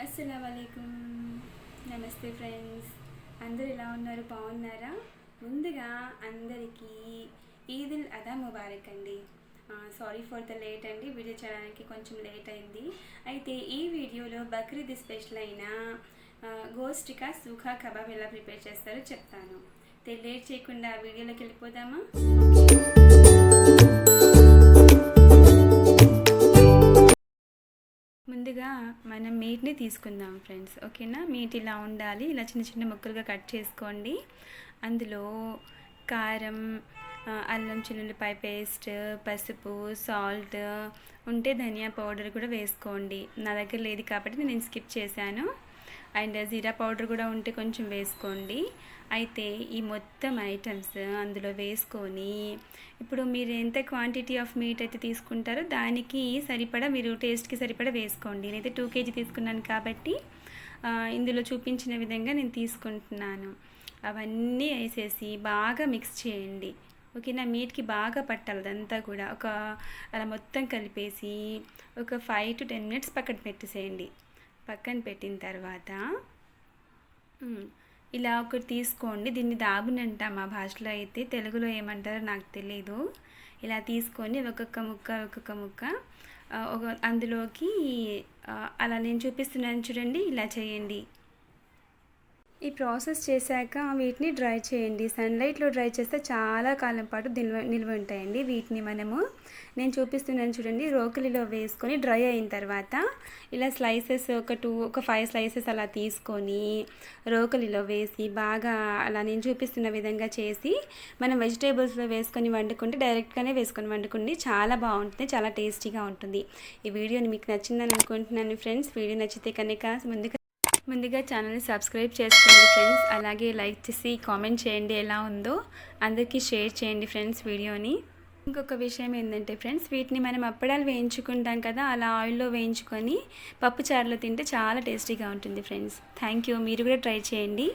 అస్సలాముఅలైకుం. నమస్తే ఫ్రెండ్స్, అందరూ ఎలా ఉన్నారు? బాగున్నారా? ముందుగా అందరికీ ఈదుల్ అదా ముబారక్ అండి. సారీ ఫర్ ద లేట్ అండి, వీడియో చేయడానికి కొంచెం లేట్ అయింది. అయితే ఈ వీడియోలో బక్రీద్ స్పెషల్ అయిన గోస్టికా సూఖా కబాబ్ ఎలా ప్రిపేర్ చేస్తారో చెప్తాను. లేట్ చేయకుండా వీడియోలోకి వెళ్ళిపోదామా? ముందుగా మనం మీట్ని తీసుకుందాం ఫ్రెండ్స్, ఓకేనా? మీట్ ఇలా ఉండాలి, ఇలా చిన్న చిన్న ముక్కలుగా కట్ చేసుకోండి. అందులో కారం, అల్లం చిన్నులపాయ పేస్ట్, పసుపు, సాల్ట్, ఉంటే ధనియా పౌడర్ కూడా వేసుకోండి. నా దగ్గర లేదు కాబట్టి నేను స్కిప్ చేశాను. అండ్ జీరా పౌడర్ కూడా ఉంటే కొంచెం వేసుకోండి. అయితే ఈ మొత్తం ఐటమ్స్ అందులో వేసుకొని, ఇప్పుడు మీరు ఎంత క్వాంటిటీ ఆఫ్ మీట్ అయితే తీసుకుంటారో దానికి సరిపడా మీరు టేస్ట్కి సరిపడా వేసుకోండి. నేనైతే 2 kg తీసుకున్నాను కాబట్టి ఇందులో చూపించిన విధంగా నేను తీసుకుంటున్నాను. అవన్నీ వేసేసి బాగా మిక్స్ చేయండి, ఓకేనా? మీట్కి బాగా పట్టాలి అదంతా కూడా. అలా మొత్తం కలిపేసి ఒక 5 to 10 minutes పక్కన పెట్టేసేయండి. పక్కన పెట్టిన తర్వాత ఇలా ఒకటి తీసుకోండి. దీన్ని దాబుని అంటాం మా భాషలో, అయితే తెలుగులో ఏమంటారో నాకు తెలీదు. ఇలా తీసుకొని ఒక్కొక్క ముక్క అందులోకి అలా నేను చూపిస్తున్నాను చూడండి, ఇలా చేయండి. ఈ ప్రాసెస్ చేశాక వీటిని డ్రై చేయండి. సన్లైట్లో డ్రై చేస్తే చాలా కాలం పాటు నిల్వ ఉంటాయండి. వీటిని నేను చూపిస్తున్నాను చూడండి, రోకలిలో వేసుకొని డ్రై అయిన తర్వాత ఇలా స్లైసెస్ ఒక 5 స్లైసెస్ అలా తీసుకొని రోకలిలో వేసి బాగా అలా నేను చూపిస్తున్న విధంగా చేసి మనం వెజిటేబుల్స్లో వేసుకొని వండుకుంటే, డైరెక్ట్గానే వేసుకొని వండుకుంటే చాలా బాగుంటుంది, చాలా టేస్టీగా ఉంటుంది. ఈ వీడియోని మీకు నచ్చిందని అనుకుంటున్నాను ఫ్రెండ్స్. వీడియో నచ్చితే కనుక ముందుగా ఛానల్ని సబ్స్క్రైబ్ చేసుకోండి ఫ్రెండ్స్. అలాగే లైక్ చేసి కామెంట్ చేయండి ఎలా ఉందో. అందరికీ షేర్ చేయండి ఫ్రెండ్స్ వీడియోని. ఇంకొక విషయం ఏంటంటే ఫ్రెండ్స్, వీటిని మనం అప్పడాలు వేయించుకుంటాం కదా, అలా ఆయిల్లో వేయించుకొని పప్పు చారులో తింటే చాలా టేస్టీగా ఉంటుంది ఫ్రెండ్స్. Thank you. మీరు కూడా ట్రై చేయండి.